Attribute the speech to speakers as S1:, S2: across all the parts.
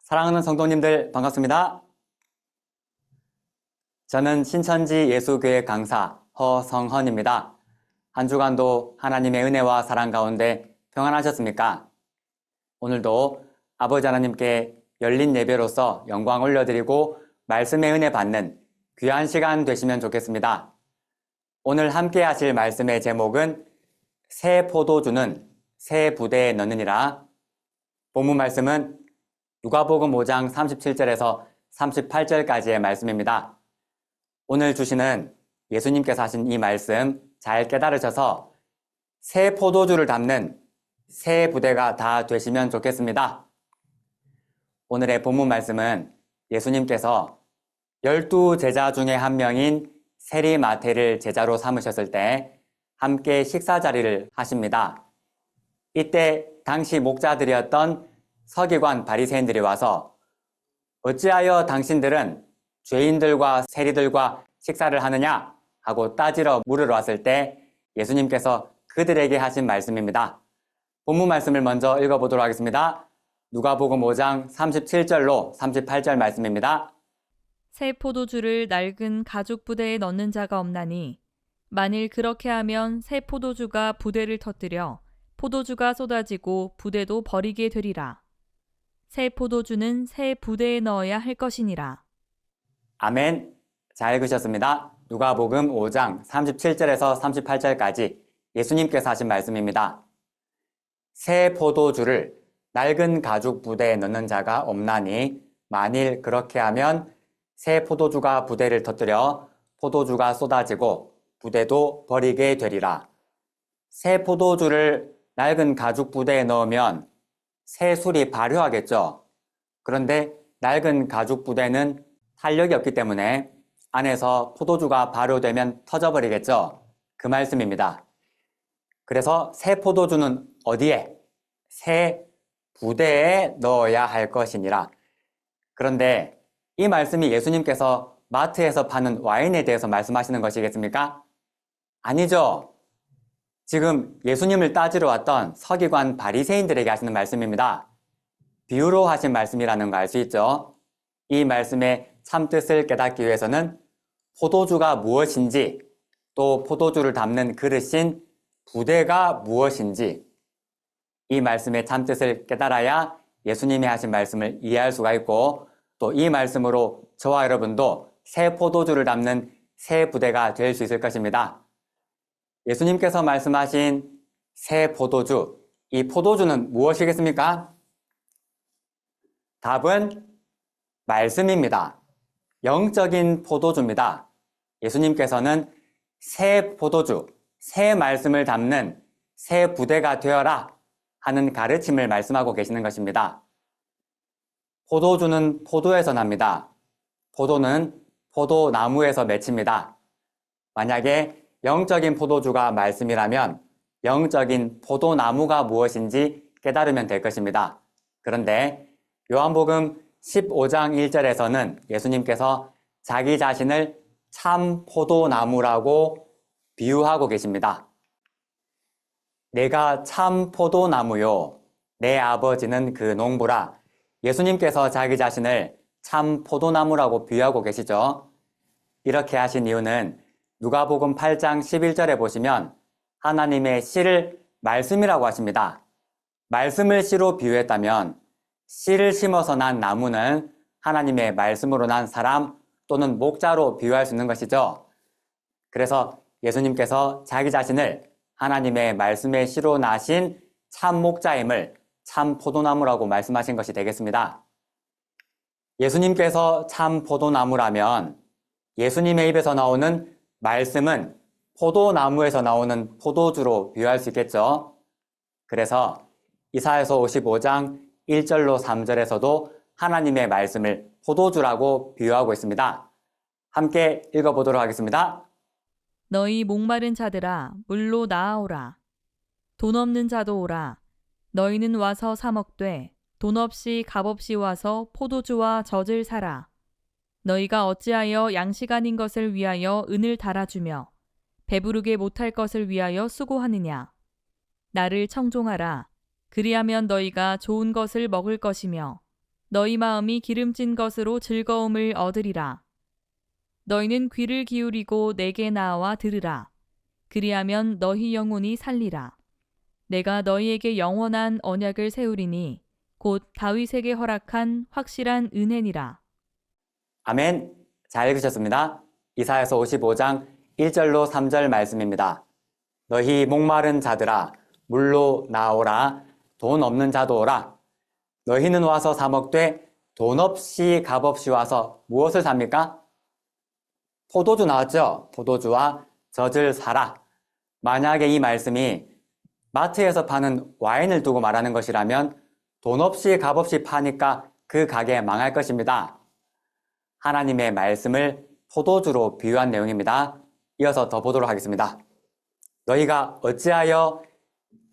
S1: 사랑하는 성도님들 반갑습니다. 저는 신천지 예수교회 강사 허성헌입니다. 한 주간도 하나님의 은혜와 사랑 가운데 평안하셨습니까? 오늘도 아버지 하나님께 열린 예배로서 영광 올려드리고 말씀의 은혜 받는 귀한 시간 되시면 좋겠습니다. 오늘 함께 하실 말씀의 제목은 새 포도주는 새 부대에 넣느니라. 본문 말씀은 누가복음 5장 37절에서 38절까지의 말씀입니다. 오늘 주시는 예수님께서 하신 이 말씀 잘 깨달으셔서 새 포도주를 담는 새 부대가 다 되시면 좋겠습니다. 오늘의 본문 말씀은 예수님께서 12제자 중에 한 명인 세리마태를 제자로 삼으셨을 때 함께 식사 자리를 하십니다. 이때 당시 목자들이었던 서기관 바리새인들이 와서 어찌하여 당신들은 죄인들과 세리들과 식사를 하느냐 하고 따지러 물으러 왔을 때 예수님께서 그들에게 하신 말씀입니다. 본문 말씀을 먼저 읽어보도록 하겠습니다. 누가복음 5장 37절로 38절 말씀입니다.
S2: 새 포도주를 낡은 가죽 부대에 넣는 자가 없나니 만일 그렇게 하면 새 포도주가 부대를 터뜨려 포도주가 쏟아지고 부대도 버리게 되리라. 새 포도주는 새 부대에 넣어야 할 것이니라.
S1: 아멘. 잘 읽으셨습니다. 누가복음 5장 37절에서 38절까지 예수님께서 하신 말씀입니다. 새 포도주를 낡은 가죽 부대에 넣는 자가 없나니 만일 그렇게 하면 새 포도주가 부대를 터뜨려 포도주가 쏟아지고 부대도 버리게 되리라. 새 포도주를 낡은 가죽 부대에 넣으면 새 술이 발효하겠죠. 그런데 낡은 가죽 부대는 탄력이 없기 때문에 안에서 포도주가 발효되면 터져버리겠죠. 그 말씀입니다. 그래서 새 포도주는 어디에? 새 부대에 넣어야 할 것이니라. 그런데 이 말씀이 예수님께서 마트에서 파는 와인에 대해서 말씀하시는 것이겠습니까? 아니죠. 지금 예수님을 따지러 왔던 서기관 바리새인들에게 하시는 말씀입니다. 비유로 하신 말씀이라는 거 알 수 있죠? 이 말씀의 참뜻을 깨닫기 위해서는 포도주가 무엇인지 또 포도주를 담는 그릇인 부대가 무엇인지 이 말씀의 참뜻을 깨달아야 예수님이 하신 말씀을 이해할 수가 있고 또 이 말씀으로 저와 여러분도 새 포도주를 담는 새 부대가 될 수 있을 것입니다. 예수님께서 말씀하신 새 포도주, 이 포도주는 무엇이겠습니까? 답은 말씀입니다. 영적인 포도주입니다. 예수님께서는 새 포도주, 새 말씀을 담는 새 부대가 되어라 하는 가르침을 말씀하고 계시는 것입니다. 포도주는 포도에서 납니다. 포도는 포도나무에서 맺힙니다. 만약에 영적인 포도주가 말씀이라면 영적인 포도나무가 무엇인지 깨달으면 될 것입니다. 그런데 요한복음 15장 1절에서는 예수님께서 자기 자신을 참 포도나무라고 비유하고 계십니다. 내가 참 포도나무요, 내 아버지는 그 농부라. 예수님께서 자기 자신을 참 포도나무라고 비유하고 계시죠. 이렇게 하신 이유는 누가복음 8장 11절에 보시면 하나님의 씨를 말씀이라고 하십니다. 말씀을 씨로 비유했다면 씨를 심어서 난 나무는 하나님의 말씀으로 난 사람 또는 목자로 비유할 수 있는 것이죠. 그래서 예수님께서 자기 자신을 하나님의 말씀의 씨로 나신 참 목자임을 참 포도나무라고 말씀하신 것이 되겠습니다. 예수님께서 참 포도나무라면 예수님의 입에서 나오는 말씀은 포도나무에서 나오는 포도주로 비유할 수 있겠죠. 그래서 이사야서 55장 1절로 3절에서도 하나님의 말씀을 포도주라고 비유하고 있습니다. 함께 읽어보도록 하겠습니다.
S2: 너희 목마른 자들아 물로 나아오라. 돈 없는 자도 오라. 너희는 와서 사 먹되 돈 없이 값없이 와서 포도주와 젖을 사라. 너희가 어찌하여 양식 아닌 것을 위하여 은을 달아주며 배부르게 못할 것을 위하여 수고하느냐. 나를 청종하라. 그리하면 너희가 좋은 것을 먹을 것이며 너희 마음이 기름진 것으로 즐거움을 얻으리라. 너희는 귀를 기울이고 내게 나와 들으라. 그리하면 너희 영혼이 살리라. 내가 너희에게 영원한 언약을 세우리니 곧 다윗에게 허락한 확실한 은혜니라.
S1: 아멘. 잘 읽으셨습니다. 이사야서 55장 1절로 3절 말씀입니다. 너희 목마른 자들아 물로 나오라. 돈 없는 자도 오라. 너희는 와서 사 먹되 돈 없이 값 없이 와서 무엇을 삽니까? 포도주 나왔죠? 포도주와 젖을 사라. 만약에 이 말씀이 마트에서 파는 와인을 두고 말하는 것이라면 돈 없이 값 없이 파니까 그 가게 망할 것입니다. 하나님의 말씀을 포도주로 비유한 내용입니다. 이어서 더 보도록 하겠습니다. 너희가 어찌하여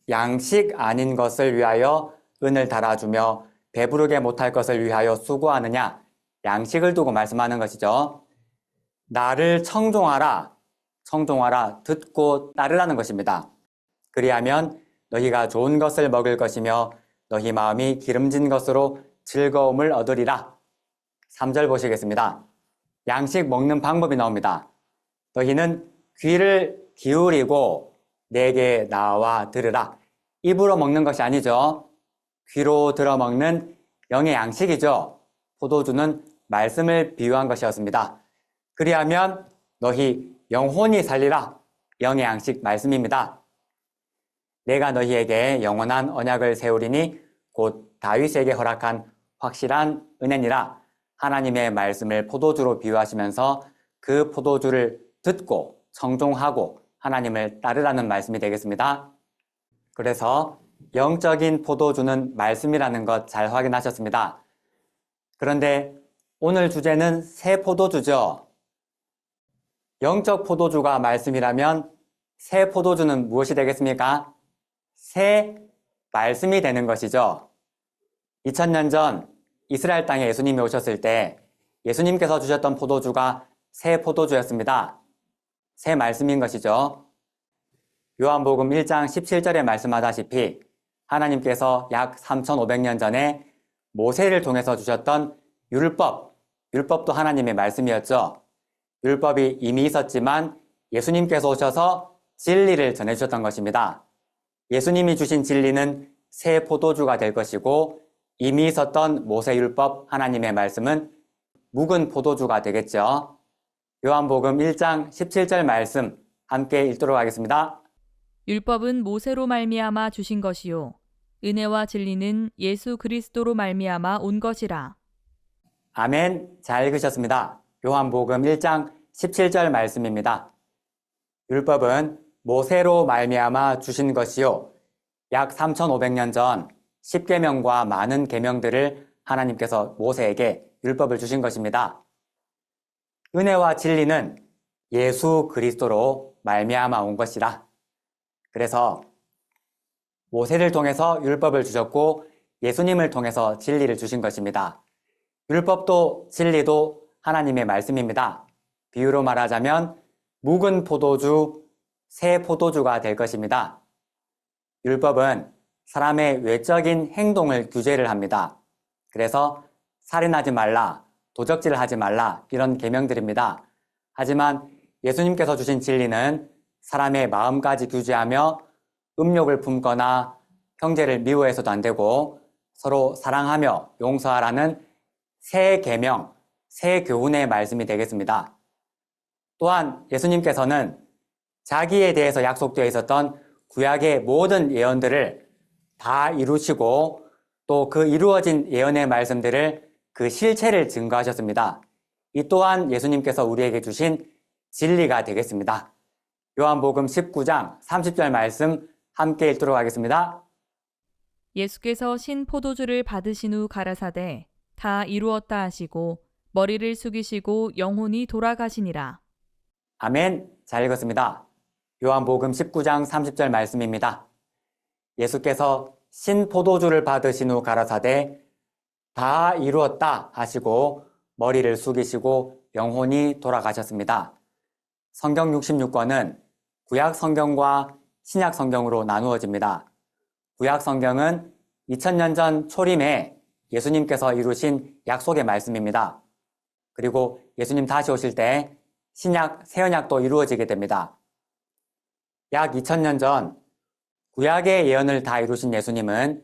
S1: 양식 아닌 것을 위하여 은을 달아주며 배부르게 못할 것을 위하여 수고하느냐? 양식을 두고 말씀하는 것이죠. 나를 청종하라. 청종하라. 듣고 따르라는 것입니다. 그리하면 너희가 좋은 것을 먹을 것이며 너희 마음이 기름진 것으로 즐거움을 얻으리라. 3절 보시겠습니다. 양식 먹는 방법이 나옵니다. 너희는 귀를 기울이고 내게 나와 들으라. 입으로 먹는 것이 아니죠. 귀로 들어 먹는 영의 양식이죠. 포도주는 말씀을 비유한 것이었습니다. 그리하면 너희 영혼이 살리라. 영의 양식 말씀입니다. 내가 너희에게 영원한 언약을 세우리니 곧 다윗에게 허락한 확실한 은혜니라. 하나님의 말씀을 포도주로 비유하시면서 그 포도주를 듣고 청종하고 하나님을 따르라는 말씀이 되겠습니다. 그래서 영적인 포도주는 말씀이라는 것 잘 확인하셨습니다. 그런데 오늘 주제는 새 포도주죠. 영적 포도주가 말씀이라면 새 포도주는 무엇이 되겠습니까? 새 말씀이 되는 것이죠. 2000년 전 이스라엘 땅에 예수님이 오셨을 때 예수님께서 주셨던 포도주가 새 포도주였습니다. 새 말씀인 것이죠. 요한복음 1장 17절에 말씀하다시피 하나님께서 약 3500년 전에 모세를 통해서 주셨던 율법도 하나님의 말씀이었죠. 율법이 이미 있었지만 예수님께서 오셔서 진리를 전해주셨던 것입니다. 예수님이 주신 진리는 새 포도주가 될 것이고 이미 있었던 모세율법 하나님의 말씀은 묵은 포도주가 되겠죠. 요한복음 1장 17절 말씀 함께 읽도록 하겠습니다.
S2: 율법은 모세로 말미암아 주신 것이요 은혜와 진리는 예수 그리스도로 말미암아 온 것이라.
S1: 아멘. 잘 읽으셨습니다. 요한복음 1장 17절 말씀입니다. 율법은 모세로 말미암아 주신 것이요 약 3500년 전 10계명과 많은 계명들을 하나님께서 모세에게 율법을 주신 것입니다. 은혜와 진리는 예수 그리스도로 말미암아 온 것이라. 그래서 모세를 통해서 율법을 주셨고 예수님을 통해서 진리를 주신 것입니다. 율법도 진리도 하나님의 말씀입니다. 비유로 말하자면 묵은 포도주, 새 포도주가 될 것입니다. 율법은 사람의 외적인 행동을 규제를 합니다. 그래서 살인하지 말라, 도적질을 하지 말라 이런 계명들입니다. 하지만 예수님께서 주신 진리는 사람의 마음까지 규제하며 음욕을 품거나 형제를 미워해서도 안 되고 서로 사랑하며 용서하라는 새 계명, 새 교훈의 말씀이 되겠습니다. 또한 예수님께서는 자기에 대해서 약속되어 있었던 구약의 모든 예언들을 다 이루시고 또 그 이루어진 예언의 말씀들을 그 실체를 증거하셨습니다. 이 또한 예수님께서 우리에게 주신 진리가 되겠습니다. 요한복음 19장 30절 말씀 함께 읽도록 하겠습니다.
S2: 예수께서 신 포도주를 받으신 후 가라사대 다 이루었다 하시고 머리를 숙이시고 영혼이 돌아가시니라.
S1: 아멘. 잘 읽었습니다. 요한복음 19장 30절 말씀입니다. 예수께서 신 포도주를 받으신 후 가라사대 다 이루었다 하시고 머리를 숙이시고 영혼이 돌아가셨습니다. 성경 66권은 구약 성경과 신약 성경으로 나누어집니다. 구약 성경은 2000년 전 초림에 예수님께서 이루신 약속의 말씀입니다. 그리고 예수님 다시 오실 때 신약, 새언약도 이루어지게 됩니다. 약 2000년 전 구약의 예언을 다 이루신 예수님은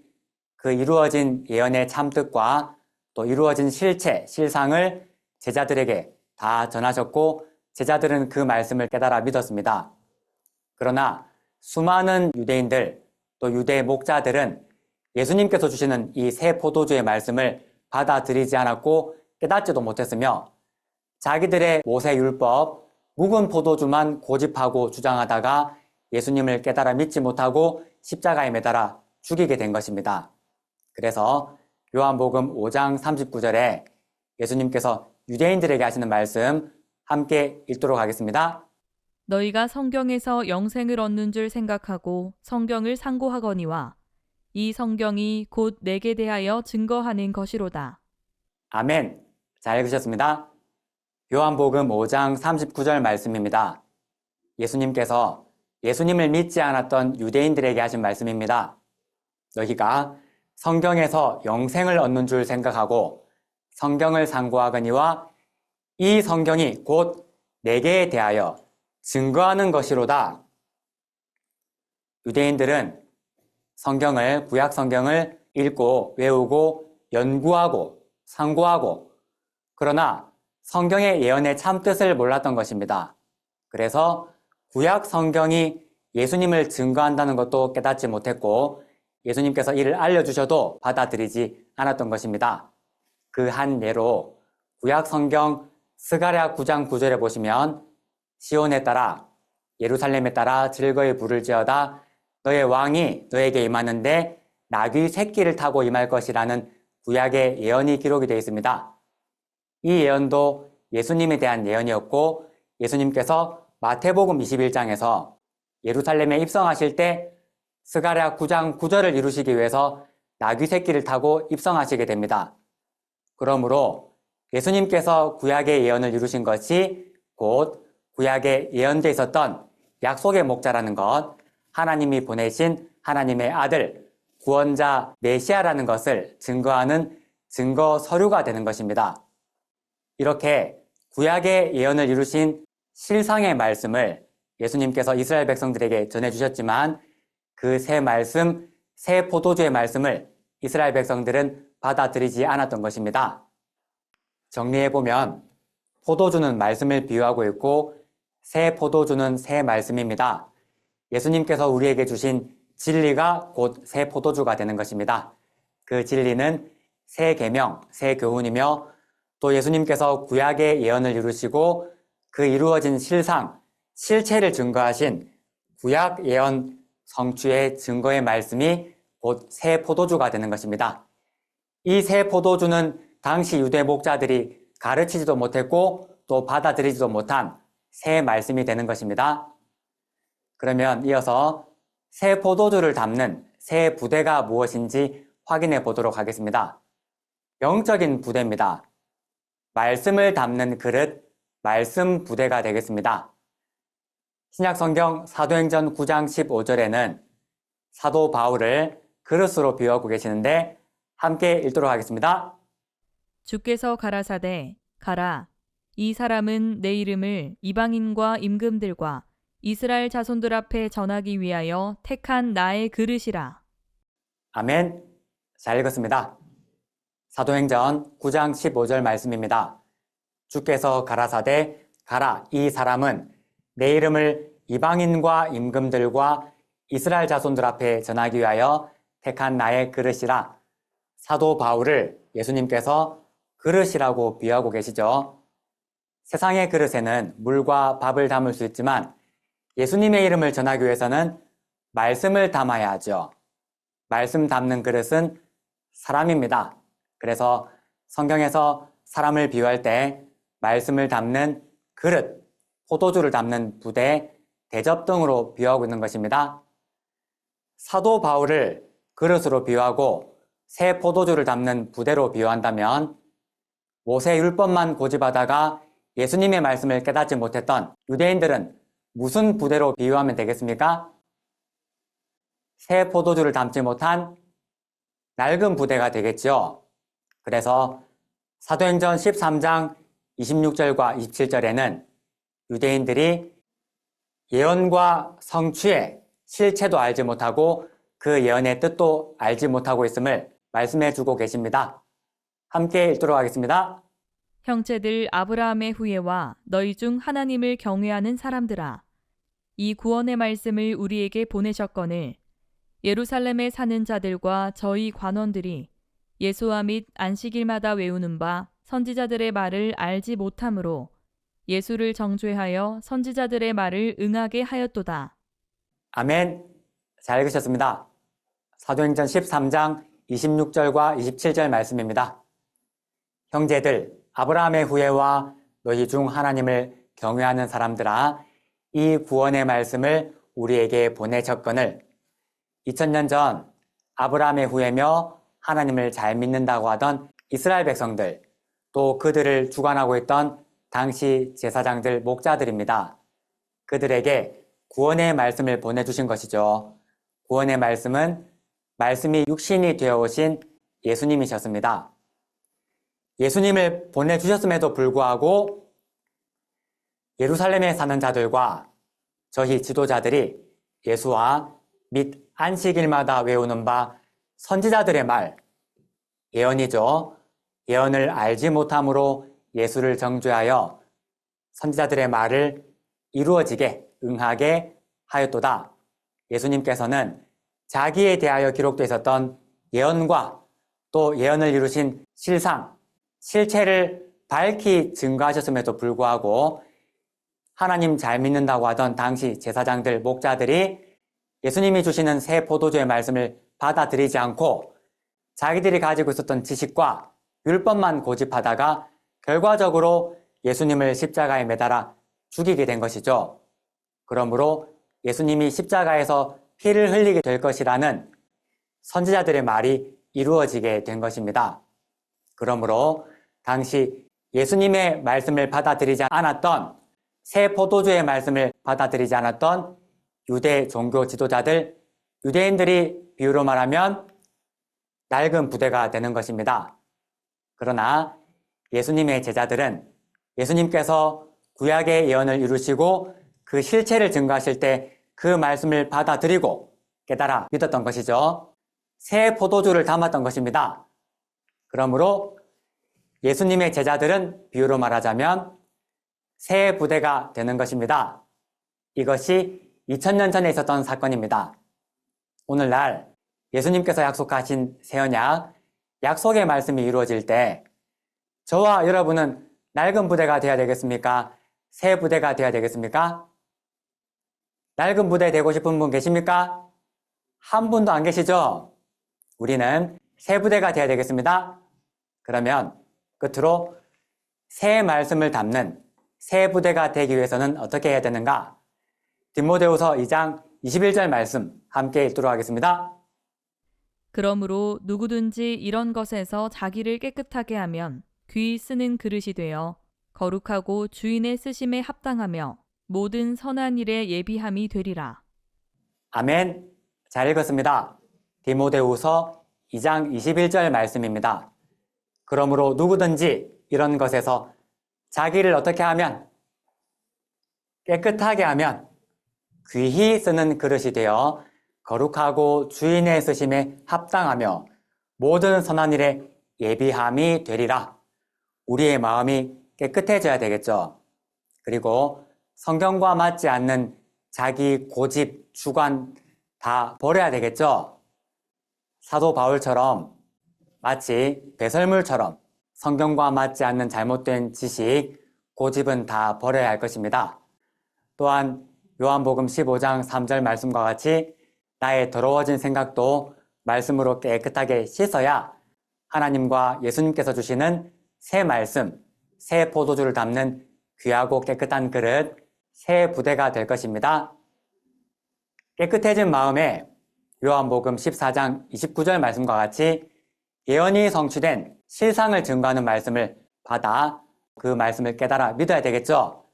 S1: 그 이루어진 예언의 참뜻과 또 이루어진 실체, 실상을 제자들에게 다 전하셨고 제자들은 그 말씀을 깨달아 믿었습니다. 그러나 수많은 유대인들 또 유대 목자들은 예수님께서 주시는 이 새 포도주의 말씀을 받아들이지 않았고 깨닫지도 못했으며 자기들의 모세 율법, 묵은 포도주만 고집하고 주장하다가 예수님을 깨달아 믿지 못하고 십자가에 매달아 죽이게 된 것입니다. 그래서 요한복음 5장 39절에 예수님께서 유대인들에게 하시는 말씀 함께 읽도록 하겠습니다.
S2: 너희가 성경에서 영생을 얻는 줄 생각하고 성경을 상고하거니와 이 성경이 곧 내게 대하여 증거하는 것이로다.
S1: 아멘. 잘 읽으셨습니다. 요한복음 5장 39절 말씀입니다. 예수님께서 예수님을 믿지 않았던 유대인들에게 하신 말씀입니다. 너희가 성경에서 영생을 얻는 줄 생각하고 성경을 상고하거니와 이 성경이 곧 내게 대하여 증거하는 것이로다. 유대인들은 성경을, 구약 성경을 읽고 외우고 연구하고 상고하고 그러나 성경의 예언의 참뜻을 몰랐던 것입니다. 그래서 구약 성경이 예수님을 증거한다는 것도 깨닫지 못했고 예수님께서 이를 알려주셔도 받아들이지 않았던 것입니다. 그 한 예로 구약 성경 스가랴 9장 9절에 보시면 시온에 따라 예루살렘에 따라 즐거이 부를지어다 너의 왕이 너에게 임하는데 나귀 새끼를 타고 임할 것이라는 구약의 예언이 기록이 되어 있습니다. 이 예언도 예수님에 대한 예언이었고 예수님께서 마태복음 21장에서 예루살렘에 입성하실 때 스가랴 9장 9절을 이루시기 위해서 나귀 새끼를 타고 입성하시게 됩니다. 그러므로 예수님께서 구약의 예언을 이루신 것이 곧 구약에 예언되어 있었던 약속의 목자라는 것, 하나님이 보내신 하나님의 아들, 구원자 메시아라는 것을 증거하는 증거 서류가 되는 것입니다. 이렇게 구약의 예언을 이루신 실상의 말씀을 예수님께서 이스라엘 백성들에게 전해주셨지만 그 새 말씀, 새 포도주의 말씀을 이스라엘 백성들은 받아들이지 않았던 것입니다. 정리해보면 포도주는 말씀을 비유하고 있고 새 포도주는 새 말씀입니다. 예수님께서 우리에게 주신 진리가 곧 새 포도주가 되는 것입니다. 그 진리는 새 계명, 새 교훈이며 또 예수님께서 구약의 예언을 이루시고 그 이루어진 실상, 실체를 증거하신 구약 예언 성취의 증거의 말씀이 곧 새 포도주가 되는 것입니다. 이 새 포도주는 당시 유대 목자들이 가르치지도 못했고 또 받아들이지도 못한 새 말씀이 되는 것입니다. 그러면 이어서 새 포도주를 담는 새 부대가 무엇인지 확인해 보도록 하겠습니다. 영적인 부대입니다. 말씀을 담는 그릇, 말씀 부대가 되겠습니다. 신약성경 사도행전 9장 15절에는 사도 바울을 그릇으로 비유하고 계시는데 함께 읽도록 하겠습니다.
S2: 주께서 가라사대 가라 이 사람은 내 이름을 이방인과 임금들과 이스라엘 자손들 앞에 전하기 위하여 택한 나의 그릇이라.
S1: 아멘. 잘 읽었습니다. 사도행전 9장 15절 말씀입니다. 주께서 가라사대 가라 이 사람은 내 이름을 이방인과 임금들과 이스라엘 자손들 앞에 전하기 위하여 택한 나의 그릇이라. 사도 바울을 예수님께서 그릇이라고 비유하고 계시죠. 세상의 그릇에는 물과 밥을 담을 수 있지만 예수님의 이름을 전하기 위해서는 말씀을 담아야 하죠. 말씀 담는 그릇은 사람입니다. 그래서 성경에서 사람을 비유할 때 말씀을 담는 그릇, 포도주를 담는 부대, 대접 등으로 비유하고 있는 것입니다. 사도 바울을 그릇으로 비유하고 새 포도주를 담는 부대로 비유한다면 모세 율법만 고집하다가 예수님의 말씀을 깨닫지 못했던 유대인들은 무슨 부대로 비유하면 되겠습니까? 새 포도주를 담지 못한 낡은 부대가 되겠죠. 그래서 사도행전 13장 26절과 27절에는 유대인들이 예언과 성취의 실체도 알지 못하고 그 예언의 뜻도 알지 못하고 있음을 말씀해 주고 계십니다. 함께 읽도록 하겠습니다.
S2: 형제들 아브라함의 후예와 너희 중 하나님을 경외하는 사람들아, 이 구원의 말씀을 우리에게 보내셨거늘 예루살렘에 사는 자들과 저희 관원들이 예수와 및 안식일마다 외우는 바 선지자들의 말을 알지 못함으로 예수를 정죄하여 선지자들의 말을 응하게 하였도다.
S1: 아멘. 잘 읽으셨습니다. 사도행전 13장 26절과 27절 말씀입니다. 형제들, 아브라함의 후예와 너희 중 하나님을 경외하는 사람들아, 이 구원의 말씀을 우리에게 보내셨거늘 2000년 전 아브라함의 후예며 하나님을 잘 믿는다고 하던 이스라엘 백성들, 또 그들을 주관하고 있던 당시 제사장들, 목자들입니다. 그들에게 구원의 말씀을 보내주신 것이죠. 구원의 말씀은 말씀이 육신이 되어 오신 예수님이셨습니다. 예수님을 보내주셨음에도 불구하고 예루살렘에 사는 자들과 저희 지도자들이 예수와 및 안식일마다 외우는 바 선지자들의 말, 예언이죠. 예언을 알지 못함으로 예수를 정죄하여 선지자들의 말을 이루어지게 응하게 하였도다. 예수님께서는 자기에 대하여 기록되어 있었던 예언과 또 예언을 이루신 실상, 실체를 밝히 증거하셨음에도 불구하고 하나님 잘 믿는다고 하던 당시 제사장들, 목자들이 예수님이 주시는 새 포도주의 말씀을 받아들이지 않고 자기들이 가지고 있었던 지식과 율법만 고집하다가 결과적으로 예수님을 십자가에 매달아 죽이게 된 것이죠. 그러므로 예수님이 십자가에서 피를 흘리게 될 것이라는 선지자들의 말이 이루어지게 된 것입니다. 그러므로 당시 예수님의 말씀을 받아들이지 않았던, 새 포도주의 말씀을 받아들이지 않았던 유대 종교 지도자들, 유대인들이 비유로 말하면 낡은 부대가 되는 것입니다. 그러나 예수님의 제자들은 예수님께서 구약의 예언을 이루시고 그 실체를 증거하실 때 그 말씀을 받아들이고 깨달아 믿었던 것이죠. 새 포도주를 담았던 것입니다. 그러므로 예수님의 제자들은 비유로 말하자면 새 부대가 되는 것입니다. 이것이 2000년 전에 있었던 사건입니다. 오늘날 예수님께서 약속하신 새 언약, 약속의 말씀이 이루어질 때 저와 여러분은 낡은 부대가 되어야 되겠습니까? 새 부대가 되어야 되겠습니까? 낡은 부대 되고 싶은 분 계십니까? 한 분도 안 계시죠? 우리는 새 부대가 되어야 되겠습니다. 그러면 끝으로 새 말씀을 담는 새 부대가 되기 위해서는 어떻게 해야 되는가? 디모데후서 2장 21절 말씀 함께 읽도록 하겠습니다.
S2: 그러므로 누구든지 이런 것에서 자기를 깨끗하게 하면 귀 쓰는 그릇이 되어 거룩하고 주인의 쓰심에 합당하며 모든 선한 일에 예비함이 되리라.
S1: 아멘. 잘 읽었습니다. 디모데후서 2장 21절 말씀입니다. 그러므로 누구든지 이런 것에서 자기를 어떻게 하면, 깨끗하게 하면 귀히 쓰는 그릇이 되어 거룩하고 주인의 쓰심에 합당하며 모든 선한 일에 예비함이 되리라. 우리의 마음이 깨끗해져야 되겠죠. 그리고 성경과 맞지 않는 자기 고집, 주관 다 버려야 되겠죠. 사도 바울처럼 마치 배설물처럼 성경과 맞지 않는 잘못된 지식, 고집은 다 버려야 할 것입니다. 또한 요한복음 15장 3절 말씀과 같이 나의 더러워진 생각도 말씀으로 깨끗하게 씻어야 하나님과 예수님께서 주시는 새 말씀, 새 포도주를 담는 귀하고 깨끗한 그릇, 새 부대가 될 것입니다. 깨끗해진 마음에 요한복음 14장 29절 말씀과 같이 예언이 성취된 실상을 증거하는 말씀을 받아 그 말씀을 깨달아 믿어야 되겠죠.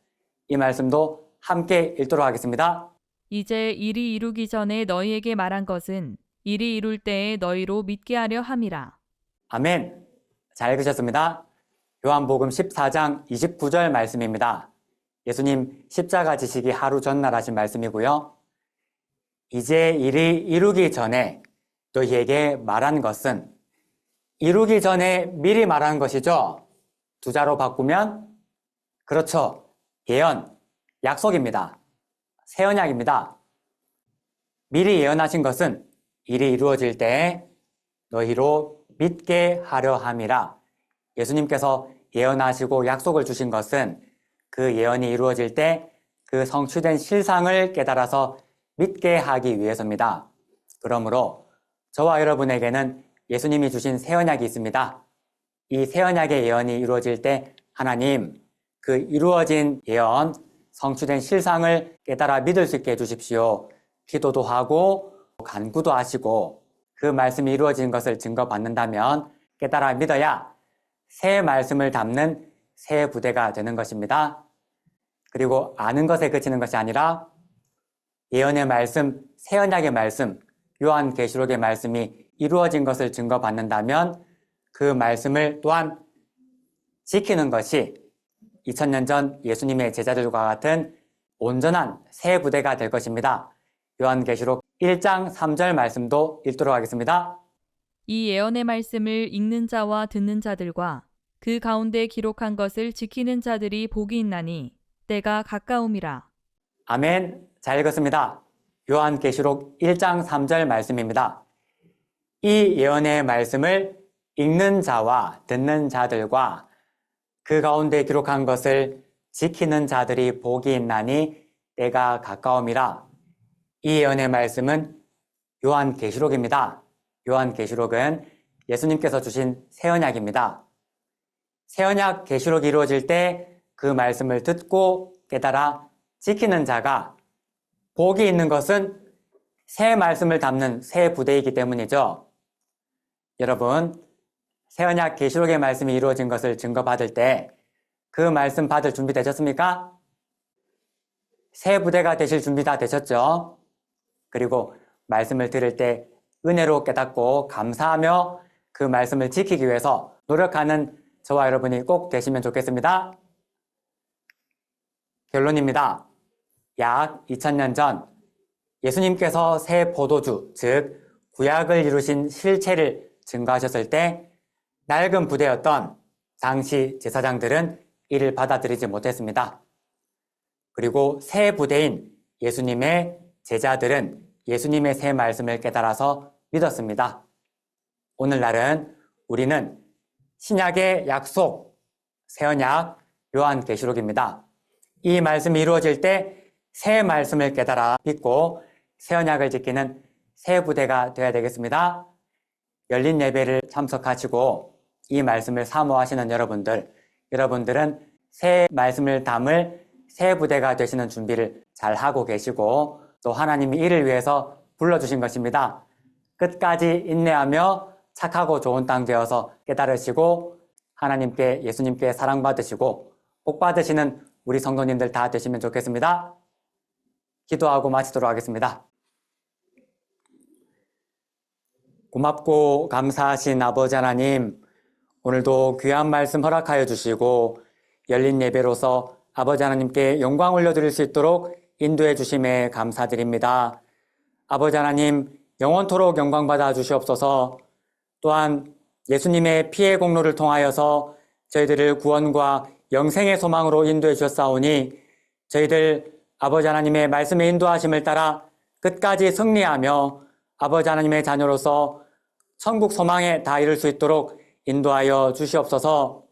S1: 이 말씀도 함께 읽도록 하겠습니다.
S2: 이제 일이 이루기 전에 너희에게 말한 것은 일이 이룰 때에 너희로 믿게 하려 함이라.
S1: 아멘. 잘 읽으셨습니다. 요한복음 14장 29절 말씀입니다. 예수님 십자가 지시기 하루 전날 하신 말씀이고요. 이제 일이 이루기 전에 너희에게 말한 것은 이루기 전에 미리 말한 것이죠. 두 자로 바꾸면 그렇죠. 예언, 약속입니다. 새 언약입니다. 미리 예언하신 것은 일이 이루어질 때 너희로 믿게 하려 함이라. 예수님께서 예언하시고 약속을 주신 것은 그 예언이 이루어질 때 그 성취된 실상을 깨달아서 믿게 하기 위해서입니다. 그러므로 저와 여러분에게는 예수님이 주신 새 언약이 있습니다. 이 새 언약의 예언이 이루어질 때 하나님 그 이루어진 예언, 성취된 실상을 깨달아 믿을 수 있게 해주십시오. 기도도 하고 간구도 하시고 그 말씀이 이루어진 것을 증거받는다면 깨달아 믿어야 새 말씀을 담는 새 부대가 되는 것입니다. 그리고 아는 것에 그치는 것이 아니라 예언의 말씀, 새 언약의 말씀, 요한계시록의 말씀이 이루어진 것을 증거받는다면 그 말씀을 또한 지키는 것이 2000년 전 예수님의 제자들과 같은 온전한 새 부대가 될 것입니다. 요한계시록 1장 3절 말씀도 읽도록 하겠습니다.
S2: 이 예언의 말씀을 읽는 자와 듣는 자들과 그 가운데 기록한 것을 지키는 자들이 복이 있나니 때가 가까움이라.
S1: 아멘. 잘 읽었습니다. 요한계시록 1장 3절 말씀입니다. 이 예언의 말씀을 읽는 자와 듣는 자들과 그 가운데 기록한 것을 지키는 자들이 복이 있나니 때가 가까움이라. 이 예언의 말씀은 요한계시록입니다. 요한계시록은 예수님께서 주신 새 언약입니다. 새 언약 계시록이 이루어질 때 그 말씀을 듣고 깨달아 지키는 자가 복이 있는 것은 새 말씀을 담는 새 부대이기 때문이죠. 여러분, 새 언약 계시록의 말씀이 이루어진 것을 증거받을 때 그 말씀 받을 준비 되셨습니까? 새 부대가 되실 준비 다 되셨죠? 그리고 말씀을 들을 때 은혜로 깨닫고 감사하며 그 말씀을 지키기 위해서 노력하는 저와 여러분이 꼭 되시면 좋겠습니다. 결론입니다. 약 2000년 전 예수님께서 새 포도주, 즉 구약을 이루신 실체를 증거하셨을 때 낡은 부대였던 당시 제사장들은 이를 받아들이지 못했습니다. 그리고 새 부대인 예수님의 제자들은 예수님의 새 말씀을 깨달아서 믿었습니다. 오늘날은 우리는 신약의 약속, 새 언약, 요한계시록입니다. 이 말씀이 이루어질 때 새 말씀을 깨달아 믿고 새 언약을 지키는 새 부대가 되어야 되겠습니다. 열린 예배를 참석하시고 이 말씀을 사모하시는 여러분들은 새 말씀을 담을 새 부대가 되시는 준비를 잘 하고 계시고 또 하나님이 이를 위해서 불러주신 것입니다. 끝까지 인내하며 착하고 좋은 땅 되어서 깨달으시고 하나님께 예수님께 사랑받으시고 복받으시는 우리 성도님들 다 되시면 좋겠습니다. 기도하고 마치도록 하겠습니다. 고맙고 감사하신 아버지 하나님, 오늘도 귀한 말씀 허락하여 주시고 열린 예배로서 아버지 하나님께 영광 올려드릴 수 있도록 인도해 주심에 감사드립니다. 아버지 하나님, 영원토록 영광받아 주시옵소서. 또한 예수님의 피의 공로를 통하여서 저희들을 구원과 영생의 소망으로 인도해 주셨사오니 저희들 아버지 하나님의 말씀의 인도하심을 따라 끝까지 승리하며 아버지 하나님의 자녀로서 천국 소망에 다 이룰 수 있도록 인도하여 주시옵소서.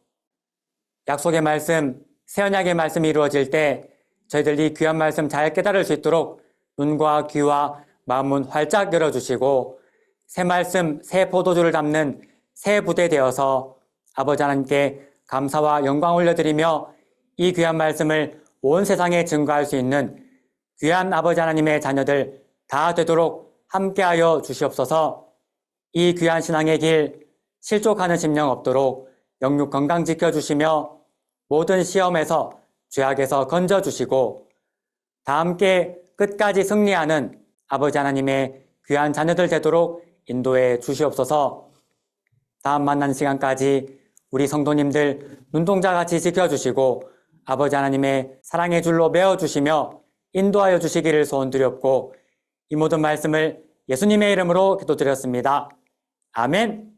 S1: 약속의 말씀, 새 언약의 말씀이 이루어질 때 저희들 이 귀한 말씀 잘 깨달을 수 있도록 눈과 귀와 마음은 활짝 열어주시고 새 말씀, 새 포도주를 담는 새 부대 되어서 아버지 하나님께 감사와 영광 올려드리며 이 귀한 말씀을 온 세상에 증거할 수 있는 귀한 아버지 하나님의 자녀들 다 되도록 함께하여 주시옵소서. 이 귀한 신앙의 길 실족하는 심령 없도록 영육 건강 지켜주시며 모든 시험에서 죄악에서 건져주시고 다 함께 끝까지 승리하는 아버지 하나님의 귀한 자녀들 되도록 인도해 주시옵소서. 다음 만나는 시간까지 우리 성도님들 눈동자같이 지켜주시고 아버지 하나님의 사랑의 줄로 메어주시며 인도하여 주시기를 소원드렸고 이 모든 말씀을 예수님의 이름으로 기도드렸습니다. 아멘.